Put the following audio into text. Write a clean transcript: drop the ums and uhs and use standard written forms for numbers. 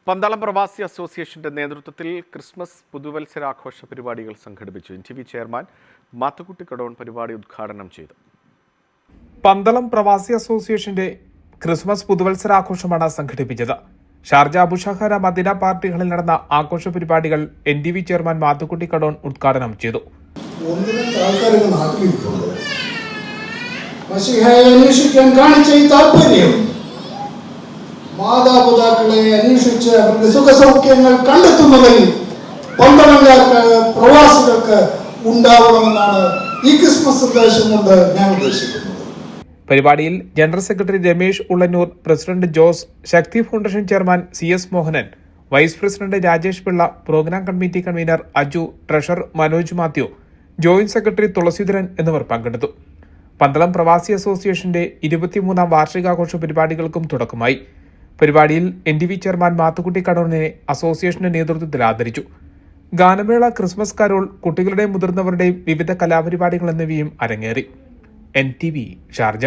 പന്തളം പ്രവാസി അസോസിയേഷന്റെ നേതൃത്വത്തിൽ ക്രിസ്മസ് പുതുവത്സരാഘോഷ പരിപാടികൾ സംഘടിപ്പിച്ചു. NTV ചെയർമാൻ മാത്തുക്കുട്ടി കടോൺ പരിപാടി ഉദ്ഘാടനം ചെയ്തു. പന്തളം പ്രവാസി അസോസിയേഷന്റെ ക്രിസ്മസ് പുതുവത്സരാഘോഷമാണ് സംഘടിപ്പിച്ചത്. ഷാർജ, അബുഷഹര, മദീന പാർട്ടികളിൽ നടന്ന ആഘോഷ പരിപാടികൾ NTV ചെയർമാൻ മാത്തുക്കുട്ടി കടോൺ ഉദ്ഘാടനം ചെയ്തു. മാതാപിതാക്കളെ അന്വേഷിച്ച് അവരുടെ സുഖസൗഖ്യങ്ങൾ കണ്ടെത്തുന്നതിൽ പന്തളംകാർക്ക്, പ്രവാസികൾക്ക് ഉണ്ടാവണമെന്നാണ് ഈ ക്രിസ്മസ് സന്ദേശം കൊണ്ട് ഞാൻ ഉദ്ദേശിക്കുന്നത്. പരിപാടിയിൽ general secretary Ramesh Ullannoor, president Jose, Shakti foundation chairman CS Mohanan, vice president Rajesh Pillai, program committee convener Aju, treasurer Manoj Mathew, joint secretary Thulaseedharan എന്നിവർ പങ്കെടുത്തു. പന്തളം പ്രവാസി അസോസിയേഷന്റെ 23ാം വാർഷികാഘോഷ പരിപാടികൾക്കും തുടക്കമായി. പരിപാടിയിൽ NTV ചെയർമാൻ മാത്തുക്കുട്ടി കടോണിനെ അസോസിയേഷന്റെ നേതൃത്വത്തിൽ ആദരിച്ചു. ഗാനമേള, ക്രിസ്മസ് കരോൾ, കുട്ടികളുടെയും മുതിർന്നവരുടെയും വിവിധ കലാപരിപാടികൾ എന്നിവയും അരങ്ങേറി. NTV Sharjah.